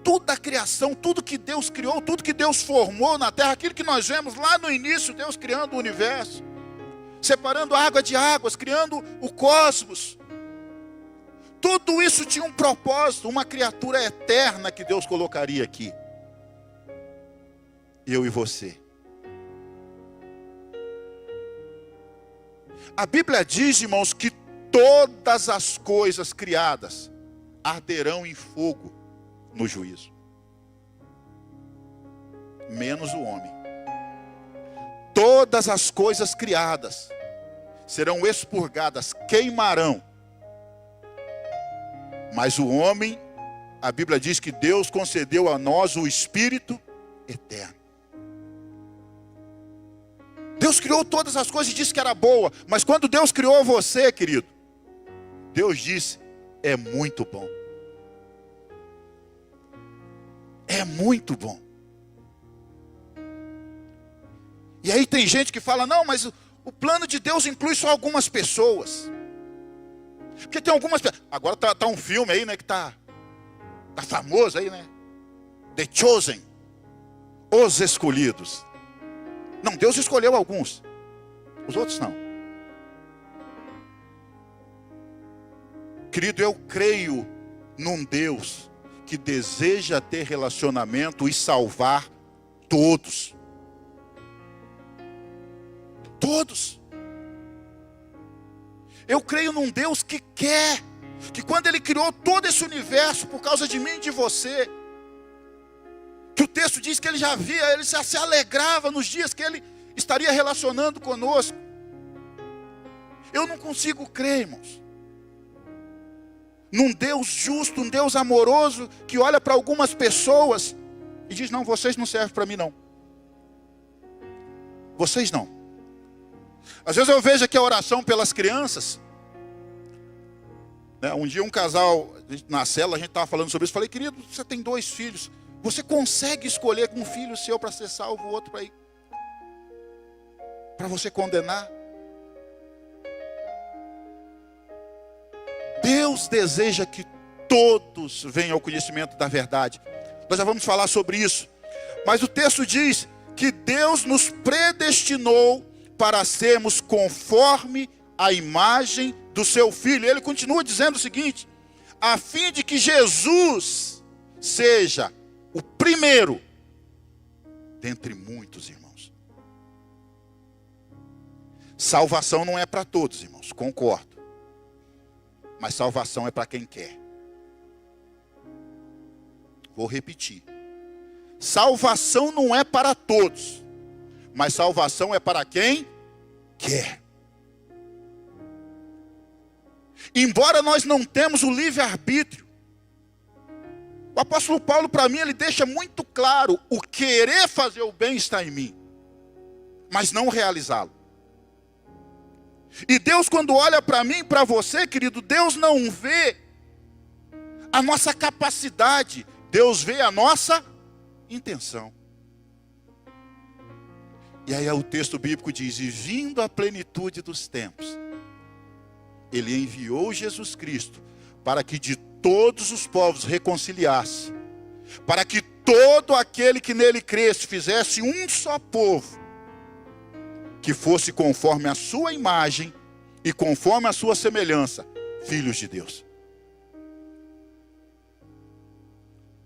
Toda a criação, tudo que Deus criou, tudo que Deus formou na terra, aquilo que nós vemos lá no início, Deus criando o universo, separando a água de águas, criando o cosmos. Tudo isso tinha um propósito, uma criatura eterna que Deus colocaria aqui. Eu e você. A Bíblia diz, irmãos, que todas as coisas criadas arderão em fogo no juízo. Menos o homem. Todas as coisas criadas serão expurgadas, queimarão. Mas o homem, a Bíblia diz que Deus concedeu a nós o Espírito eterno. Deus criou todas as coisas e disse que era boa. Mas quando Deus criou você, querido, Deus disse, é muito bom. É muito bom. E aí tem gente que fala, não, mas o plano de Deus inclui só algumas pessoas. Porque tem algumas pessoas. Agora tá um filme aí, né, que tá famoso aí, né? The Chosen. Os escolhidos. Não, Deus escolheu alguns. Os outros não. Querido, eu creio num Deus que deseja ter relacionamento e salvar todos. Todos. Eu creio num Deus que quer, que quando Ele criou todo esse universo por causa de mim e de você, que o texto diz que Ele já via, Ele já se alegrava nos dias que Ele estaria relacionando conosco. Eu não consigo crer, irmãos, num Deus justo, um Deus amoroso, que olha para algumas pessoas e diz, não, vocês não servem para mim não. Vocês não. Às vezes eu vejo aqui a oração pelas crianças. Um dia um casal, na cela, a gente estava falando sobre isso. Falei, querido, você tem 2 filhos. Você consegue escolher um filho seu para ser salvo, o outro para ir? Para você condenar? Deus deseja que todos venham ao conhecimento da verdade. Nós já vamos falar sobre isso. Mas o texto diz que Deus nos predestinou para sermos conforme a imagem do seu Filho. Ele continua dizendo o seguinte, a fim de que Jesus seja o primeiro dentre muitos irmãos. Salvação não é para todos, irmãos, concordo. Mas salvação é para quem quer. Vou repetir. Salvação não é para todos, mas salvação é para quem quer. Embora nós não temos o livre-arbítrio, o apóstolo Paulo, para mim, ele deixa muito claro, o querer fazer o bem está em mim, mas não realizá-lo. E Deus, quando olha para mim e para você, querido, Deus não vê a nossa capacidade, Deus vê a nossa intenção. E aí o texto bíblico diz, e vindo a plenitude dos tempos, Ele enviou Jesus Cristo, para que de todos os povos reconciliasse, para que todo aquele que nele cresce, fizesse um só povo, que fosse conforme a sua imagem e conforme a sua semelhança, filhos de Deus.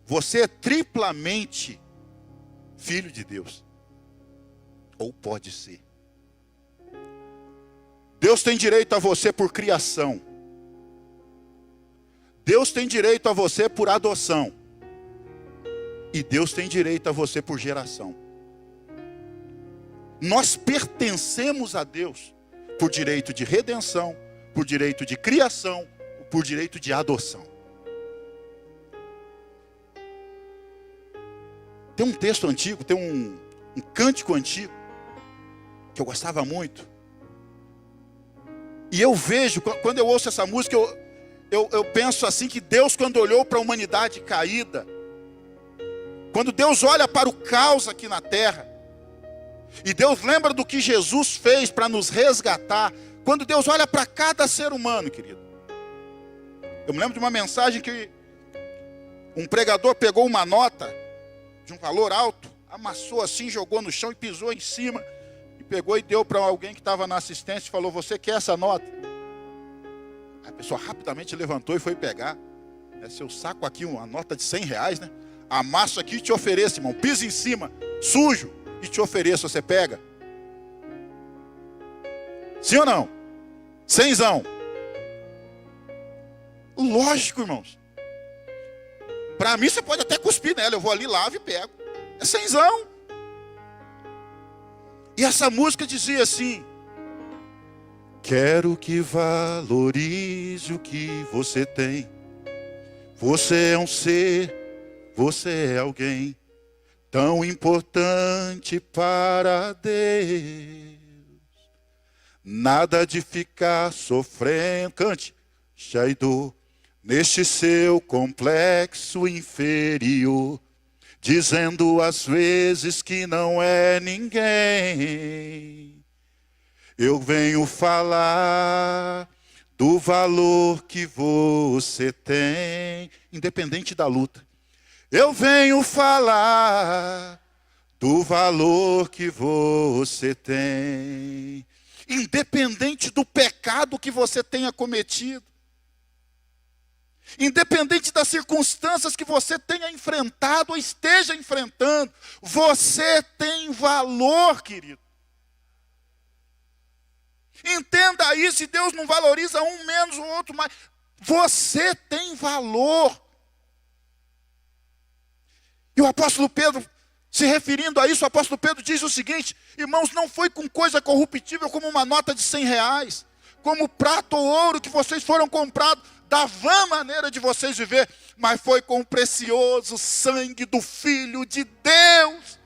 Você é triplamente filho de Deus. Ou pode ser. Deus tem direito a você por criação. Deus tem direito a você por adoção. E Deus tem direito a você por geração. Nós pertencemos a Deus por direito de redenção, por direito de criação, por direito de adoção. Tem um texto antigo, tem um cântico antigo, que eu gostava muito. E eu vejo, quando eu ouço essa música, eu penso assim, que Deus, quando olhou para a humanidade caída, quando Deus olha para o caos aqui na terra, e Deus lembra do que Jesus fez para nos resgatar, quando Deus olha para cada ser humano, querido. Eu me lembro de uma mensagem que um pregador pegou uma nota de um valor alto, amassou assim, jogou no chão e pisou em cima, e pegou e deu para alguém que estava na assistência e falou, você quer essa nota? A pessoa rapidamente levantou e foi pegar. Seu saco aqui, uma nota de R$100, né? Amasso aqui e te ofereço, irmão. Pisa em cima, sujo, e te ofereço, você pega? Sim ou não? Cenzão. Lógico, irmãos. Para mim você pode até cuspir nela, eu vou ali, lavo e pego. É cenzão. E essa música dizia assim, quero que valorize o que você tem. Você é um ser, você é alguém tão importante para Deus. Nada de ficar sofrendo, cante, Shaidu, neste seu complexo inferior, dizendo às vezes que não é ninguém. Eu venho falar do valor que você tem, independente da luta. Eu venho falar do valor que você tem, independente do pecado que você tenha cometido, independente das circunstâncias que você tenha enfrentado ou esteja enfrentando, você tem valor, querido. Entenda isso, e Deus não valoriza um menos o outro mais. Você tem valor. E o apóstolo Pedro, se referindo a isso, o apóstolo Pedro diz o seguinte: irmãos, não foi com coisa corruptível como uma nota de 100 reais, como prata ou ouro que vocês foram comprados da vã maneira de vocês viver, mas foi com o precioso sangue do Filho de Deus.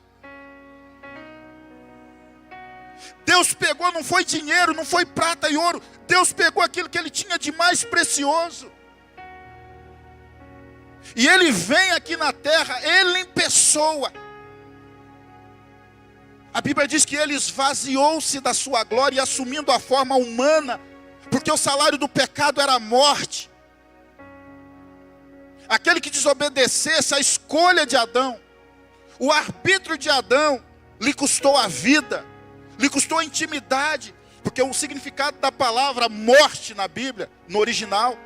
Deus pegou, não foi dinheiro, não foi prata e ouro. Deus pegou aquilo que Ele tinha de mais precioso. E Ele vem aqui na terra, Ele em pessoa. A Bíblia diz que Ele esvaziou-se da sua glória e assumindo a forma humana, porque o salário do pecado era a morte. Aquele que desobedecesse a escolha de Adão, o arbítrio de Adão, lhe custou a vida, lhe custou a intimidade, porque o significado da palavra morte na Bíblia, no original,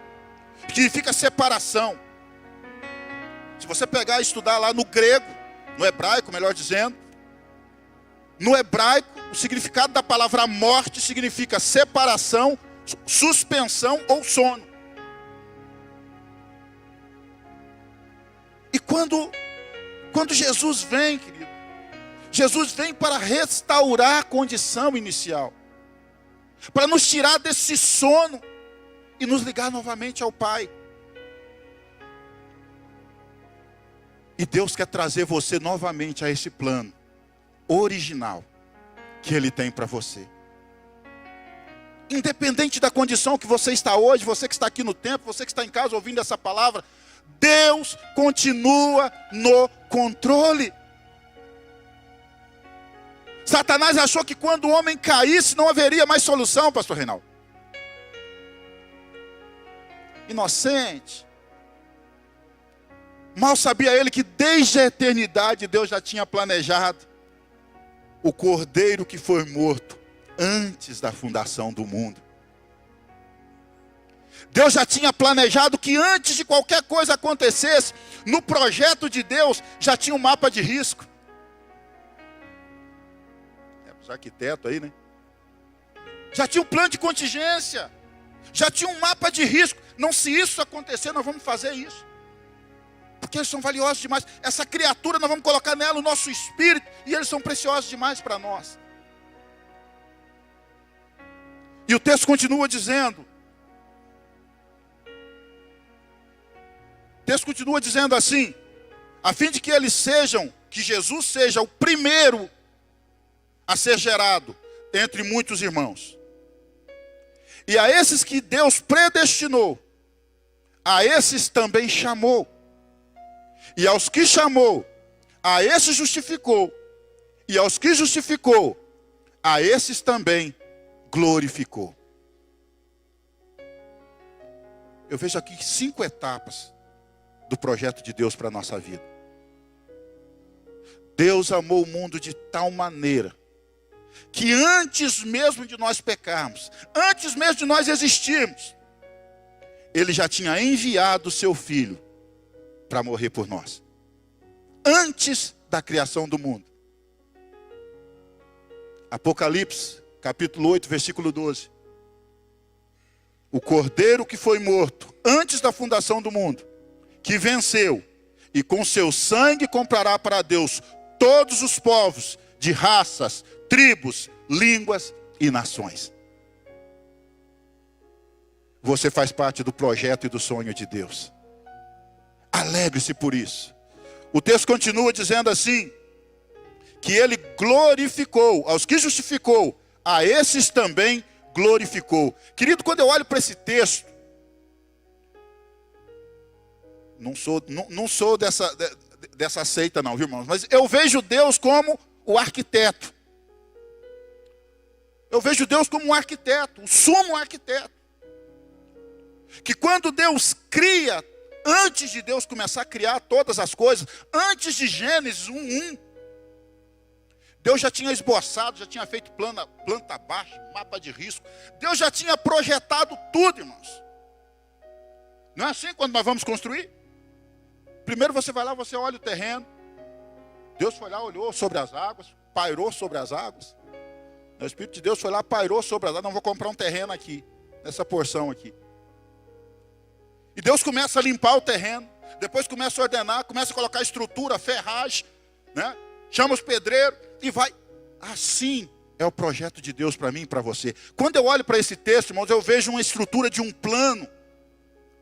significa separação. Se você pegar e estudar lá no grego, no hebraico, melhor dizendo, no hebraico, o significado da palavra morte significa separação, suspensão ou sono. E quando Jesus vem, querido, Jesus vem para restaurar a condição inicial, para nos tirar desse sono e nos ligar novamente ao Pai. E Deus quer trazer você novamente a esse plano original que Ele tem para você. Independente da condição que você está hoje, você que está aqui no templo, você que está em casa ouvindo essa palavra, Deus continua no controle. Satanás achou que quando o homem caísse não haveria mais solução, pastor Reinaldo. Inocente. Mal sabia ele que desde a eternidade Deus já tinha planejado o cordeiro que foi morto antes da fundação do mundo. Deus já tinha planejado que antes de qualquer coisa acontecesse, no projeto de Deus já tinha um mapa de risco. Os arquitetos aí, né? Já tinha um plano de contingência, já tinha um mapa de risco. Não, se isso acontecer, nós vamos fazer isso, porque eles são valiosos demais. Essa criatura, nós vamos colocar nela o nosso espírito, e eles são preciosos demais para nós. E o texto continua dizendo, assim, a fim de que eles sejam, que Jesus seja o primeiro a ser gerado entre muitos irmãos. E a esses que Deus predestinou, a esses também chamou. E aos que chamou, a esses justificou. E aos que justificou, a esses também glorificou. Eu vejo aqui 5 etapas do projeto de Deus para a nossa vida. Deus amou o mundo de tal maneira que antes mesmo de nós pecarmos, antes mesmo de nós existirmos, Ele já tinha enviado o seu Filho para morrer por nós. Antes da criação do mundo. Apocalipse, capítulo 8, versículo 12. O cordeiro que foi morto antes da fundação do mundo, que venceu, e com seu sangue comprará para Deus todos os povos, de raças, tribos, línguas e nações. Você faz parte do projeto e do sonho de Deus. Alegre-se por isso. O texto continua dizendo assim, que Ele glorificou, aos que justificou, a esses também glorificou. Querido, quando eu olho para esse texto, não sou dessa seita não, viu, irmãos? Mas eu vejo Deus como o arquiteto. Eu vejo Deus como um arquiteto, o sumo arquiteto. Que quando Deus cria, antes de Deus começar a criar todas as coisas, antes de Gênesis 1:1, Deus já tinha esboçado, já tinha feito planta baixa, mapa de risco. Deus já tinha projetado tudo, irmãos. Não é assim quando nós vamos construir? Primeiro você vai lá, você olha o terreno. Deus foi lá, olhou sobre as águas, pairou sobre as águas. O Espírito de Deus foi lá, pairou sobre as águas. Não, vou comprar um terreno aqui, nessa porção aqui. E Deus começa a limpar o terreno. Depois começa a ordenar, começa a colocar estrutura, ferragem, né? Chama os pedreiros e vai. Assim é o projeto de Deus para mim e para você. Quando eu olho para esse texto, irmãos, eu vejo uma estrutura de um plano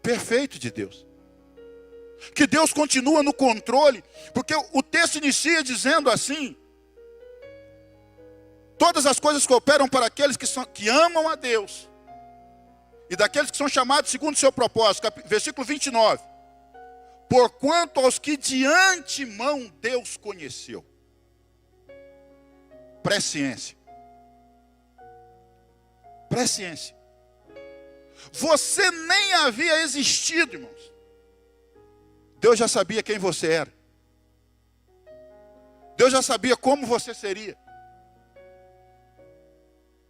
perfeito de Deus. Que Deus continua no controle, porque o texto inicia dizendo assim: todas as coisas cooperam para aqueles que amam a Deus, e daqueles que são chamados segundo o seu propósito. Versículo 29. Porquanto aos que de antemão Deus conheceu. Presciência. Presciência. Você nem havia existido, irmãos. Deus já sabia quem você era. Deus já sabia como você seria.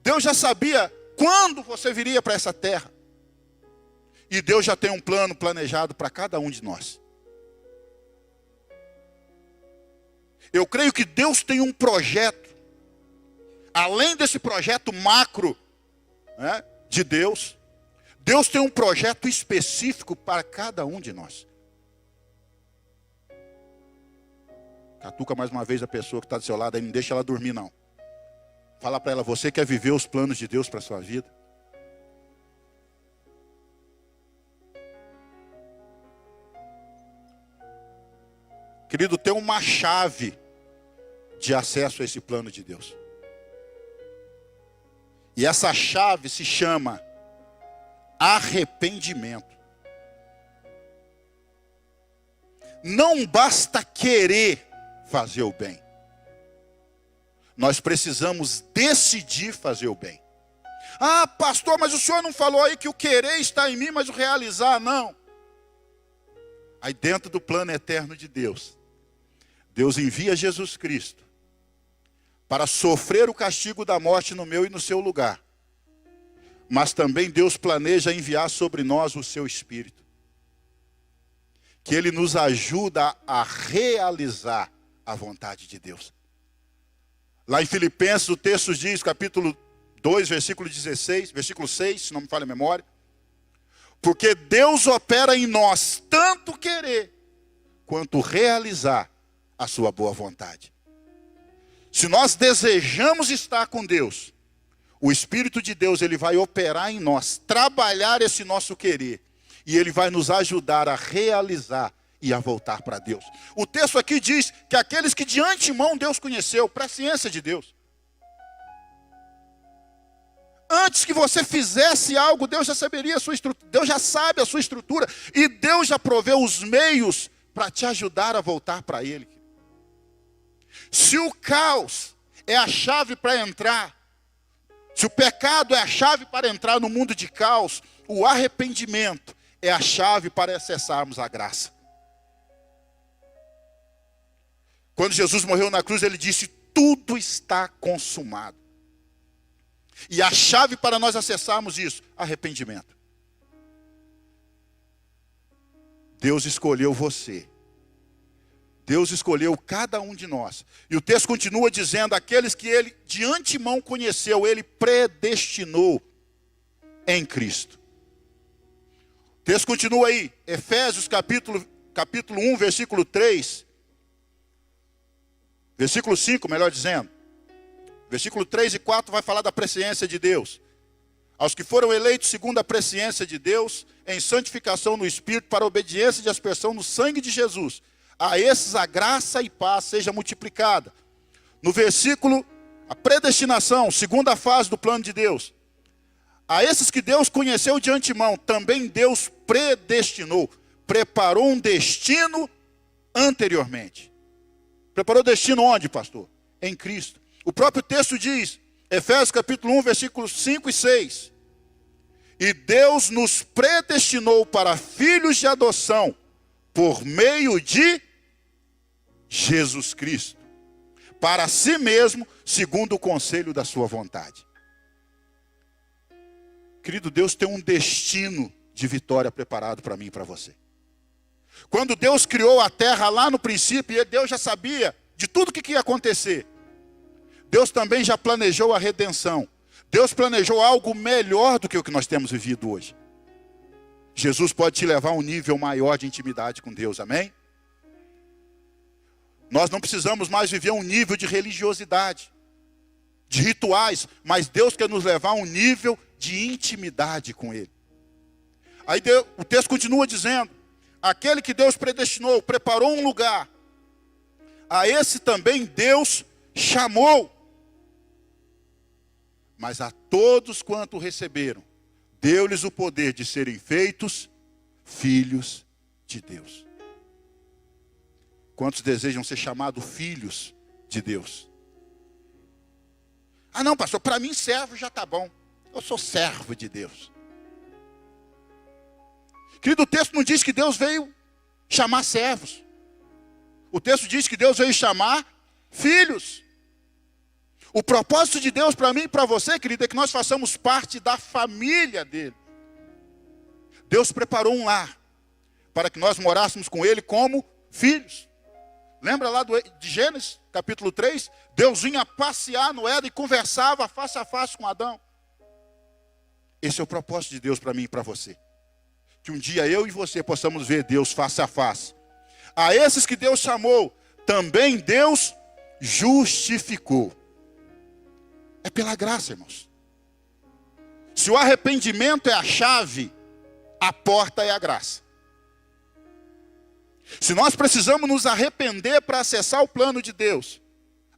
Deus já sabia quando você viria para essa terra. E Deus já tem um plano planejado para cada um de nós. Eu creio que Deus tem um projeto. Além desse projeto macro, né, de Deus, Deus tem um projeto específico para cada um de nós. Catuca mais uma vez a pessoa que está do seu lado, aí não deixa ela dormir não. Fala para ela: você quer viver os planos de Deus para a sua vida? Querido, tem uma chave de acesso a esse plano de Deus. E essa chave se chama arrependimento. Não basta querer fazer o bem. Nós precisamos decidir fazer o bem. Ah, pastor, mas o senhor não falou aí que o querer está em mim, mas o realizar não. Aí dentro do plano eterno de Deus, Deus envia Jesus Cristo para sofrer o castigo da morte no meu e no seu lugar. Mas também Deus planeja enviar sobre nós o seu Espírito, que Ele nos ajuda a realizar a vontade de Deus. Lá em Filipenses o texto diz, capítulo 2, versículo 16, versículo 6, se não me falha a memória. Porque Deus opera em nós tanto querer, quanto realizar a sua boa vontade. Se nós desejamos estar com Deus, o Espírito de Deus, ele vai operar em nós, trabalhar esse nosso querer, e ele vai nos ajudar a realizar e a voltar para Deus. O texto aqui diz que aqueles que de antemão Deus conheceu, presciência de Deus. Antes que você fizesse algo, Deus já saberia a sua estrutura, Deus já sabe a sua estrutura, e Deus já proveu os meios para te ajudar a voltar para Ele. Se o caos é a chave para entrar, se o pecado é a chave para entrar no mundo de caos, o arrependimento é a chave para acessarmos a graça. Quando Jesus morreu na cruz, ele disse: tudo está consumado. E a chave para nós acessarmos isso, arrependimento. Deus escolheu você. Deus escolheu cada um de nós. E o texto continua dizendo: aqueles que ele de antemão conheceu, ele predestinou em Cristo. O texto continua aí, Efésios capítulo 1, versículo 3. Versículo 5, melhor dizendo. Versículo 3 e 4 vai falar da presciência de Deus. Aos que foram eleitos segundo a presciência de Deus, em santificação no Espírito, para a obediência e aspersão no sangue de Jesus, a esses a graça e paz seja multiplicada. No versículo, a predestinação, segunda fase do plano de Deus. A esses que Deus conheceu de antemão, também Deus predestinou, preparou um destino anteriormente. Preparou destino onde, pastor? Em Cristo. O próprio texto diz, Efésios capítulo 1, versículos 5 e 6. E Deus nos predestinou para filhos de adoção, por meio de Jesus Cristo, para si mesmo, segundo o conselho da sua vontade. Querido, Deus tem um destino de vitória preparado para mim e para você. Quando Deus criou a terra lá no princípio, Deus já sabia de tudo o que ia acontecer. Deus também já planejou a redenção. Deus planejou algo melhor do que o que nós temos vivido hoje. Jesus pode te levar a um nível maior de intimidade com Deus, amém? Nós não precisamos mais viver um nível de religiosidade, de rituais, mas Deus quer nos levar a um nível de intimidade com Ele. Aí o texto continua dizendo, aquele que Deus predestinou, preparou um lugar, a esse também Deus chamou. Mas a todos quanto receberam, deu-lhes o poder de serem feitos filhos de Deus. Quantos desejam ser chamados filhos de Deus? Ah não, pastor, para mim servo já está bom. Eu sou servo de Deus. Querido, o texto não diz que Deus veio chamar servos. O texto diz que Deus veio chamar filhos. O propósito de Deus para mim e para você, querido, é que nós façamos parte da família dele. Deus preparou um lar para que nós morássemos com ele como filhos. Lembra lá de Gênesis, capítulo 3? Deus vinha passear no Éden e conversava face a face com Adão. Esse é o propósito de Deus para mim e para você. Que um dia eu e você possamos ver Deus face a face. A esses que Deus chamou, também Deus justificou. É pela graça, irmãos. Se o arrependimento é a chave, a porta é a graça. Se nós precisamos nos arrepender para acessar o plano de Deus,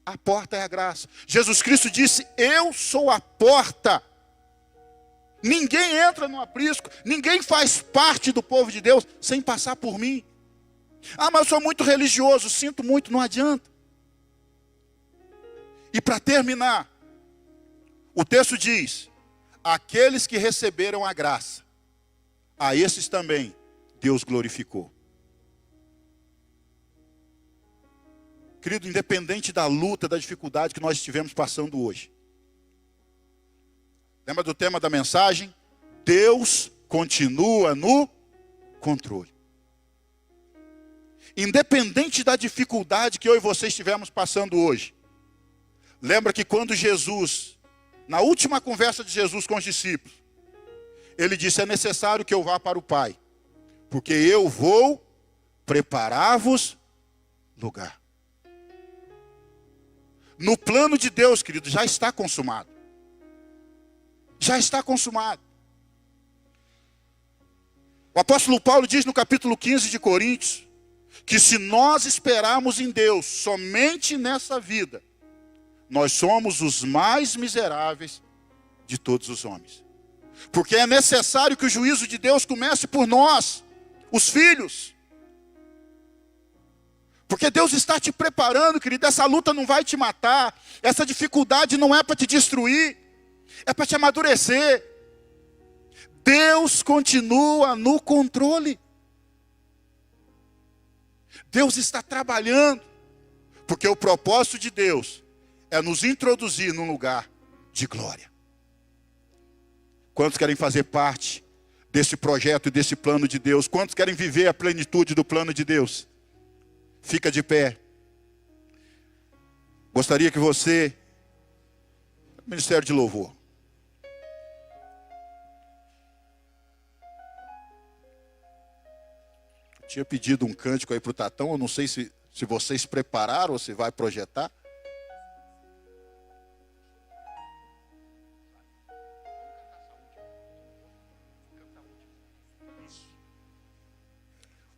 a porta é a graça. Jesus Cristo disse, eu sou a porta. Ninguém entra no aprisco, ninguém faz parte do povo de Deus sem passar por mim. Ah, mas eu sou muito religioso, sinto muito, não adianta. E para terminar, o texto diz, aqueles que receberam a graça, a esses também Deus glorificou. Querido, independente da luta, da dificuldade que nós estivemos passando hoje. Lembra do tema da mensagem? Deus continua no controle. Independente da dificuldade que eu e você estivemos passando hoje. Lembra que quando Jesus, na última conversa de Jesus com os discípulos, ele disse, é necessário que eu vá para o Pai, porque eu vou preparar-vos lugar. No plano de Deus, querido, já está consumado. Já está consumado. O apóstolo Paulo diz no capítulo 15 de Coríntios, que se nós esperarmos em Deus somente nessa vida, nós somos os mais miseráveis de todos os homens. Porque é necessário que o juízo de Deus comece por nós, os filhos. Porque Deus está te preparando, querido, essa luta não vai te matar, essa dificuldade não é para te destruir, é para te amadurecer. Deus continua no controle. Deus está trabalhando, porque o propósito de Deus é nos introduzir num lugar de glória. Quantos querem fazer parte desse projeto e desse plano de Deus? Quantos querem viver a plenitude do plano de Deus? Fica de pé. Gostaria que você, Ministério de Louvor, tinha pedido um cântico aí para o Tatão, eu não sei se vocês prepararam ou se vai projetar.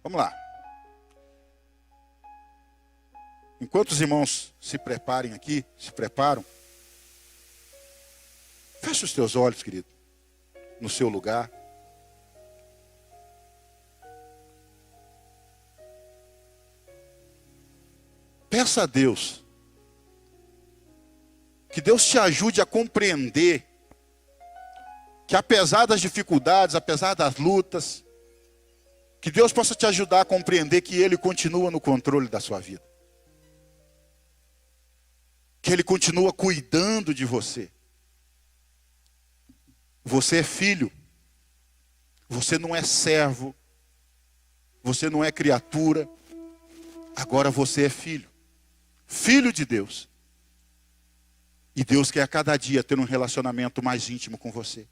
Vamos lá. Enquanto os irmãos se preparam, feche os teus olhos, querido, no seu lugar. Peça a Deus que Deus te ajude a compreender que apesar das dificuldades, apesar das lutas, que Deus possa te ajudar a compreender que Ele continua no controle da sua vida. Que Ele continua cuidando de você. Você é filho. Você não é servo. Você não é criatura. Agora você é filho. Filho de Deus. E Deus quer a cada dia ter um relacionamento mais íntimo com você.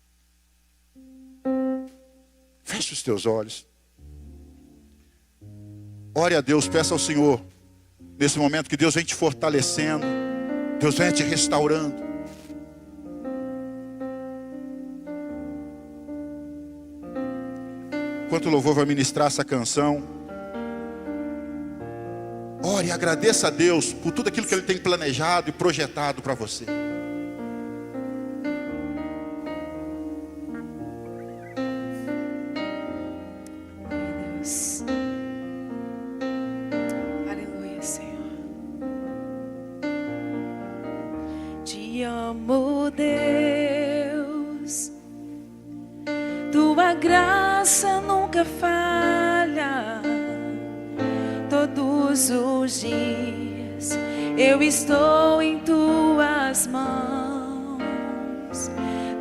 Feche os teus olhos. Ore a Deus, peça ao Senhor, nesse momento, que Deus vem te fortalecendo, Deus vem te restaurando. Enquanto o louvor vai ministrar essa canção, ore e agradeça a Deus por tudo aquilo que Ele tem planejado e projetado para você. Aleluia, Senhor. Te amo, Deus. Tua graça nunca falha. Todos os dias eu estou em tuas mãos.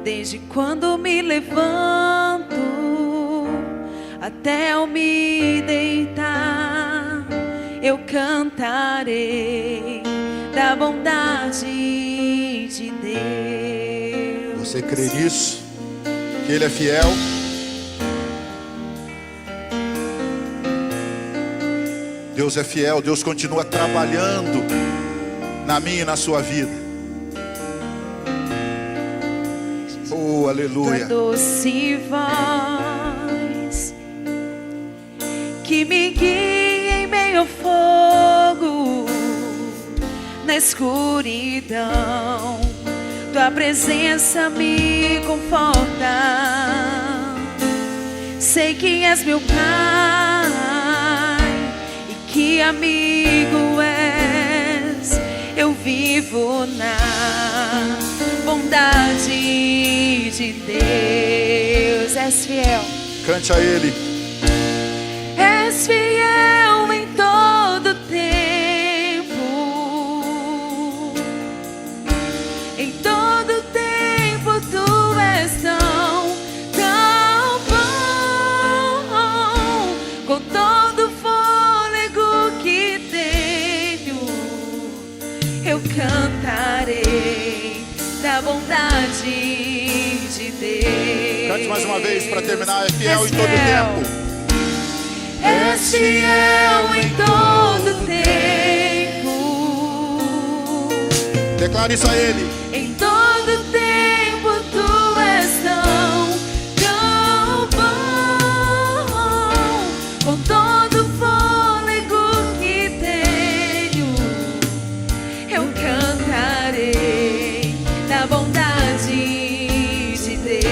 Desde quando me levanto até eu me deitar, eu cantarei da bondade de Deus. Você crê nisso? Que Ele é fiel? Deus é fiel, Deus continua trabalhando na minha e na sua vida. Oh, aleluia. Tua doce voz que me guia em meio ao fogo, na escuridão, tua presença me conforta. Sei que és meu Pai, que amigo és. Eu vivo na bondade de Deus. És fiel. Cante a Ele. És fiel em todo tempo. Em todo tempo tu és tão bom. Com todo eu cantarei da bondade de Deus. Cante mais uma vez para terminar. É fiel em todo tempo. És fiel em todo tempo. Declare isso a Ele. Em todo tempo tu és tão bom. Com todo fôlego que tenho, eu cantarei da bondade de Deus.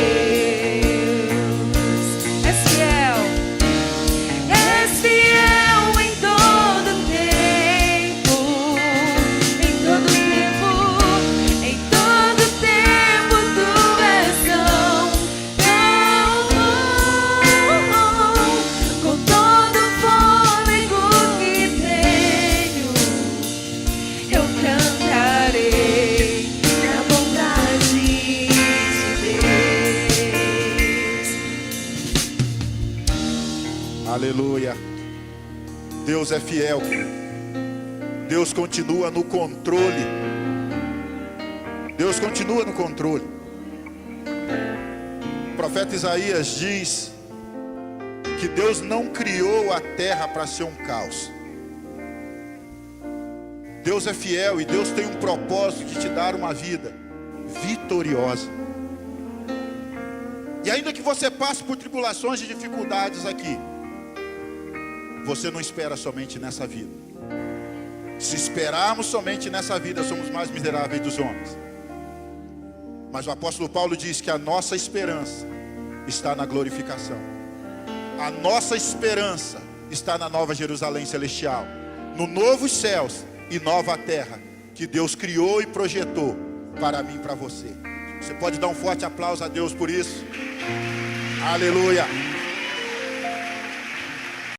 És fiel em todo tempo, em todo tempo, em todo tempo tu és tão bom. Com todo fôlego que tenho, eu cantarei da bondade de Deus. Aleluia. Deus é fiel. Deus continua no controle. Deus continua no controle. O profeta Isaías diz que Deus não criou a terra para ser um caos. Deus é fiel e Deus tem um propósito de te dar uma vida vitoriosa. E ainda que você passe por tribulações e dificuldades aqui, você não espera somente nessa vida. Se esperarmos somente nessa vida, somos mais miseráveis dos homens. Mas o apóstolo Paulo diz que a nossa esperança está na glorificação. A nossa esperança está na Nova Jerusalém celestial, no novos céus e nova terra que Deus criou e projetou para mim e para você. Você pode dar um forte aplauso a Deus por isso? Aleluia!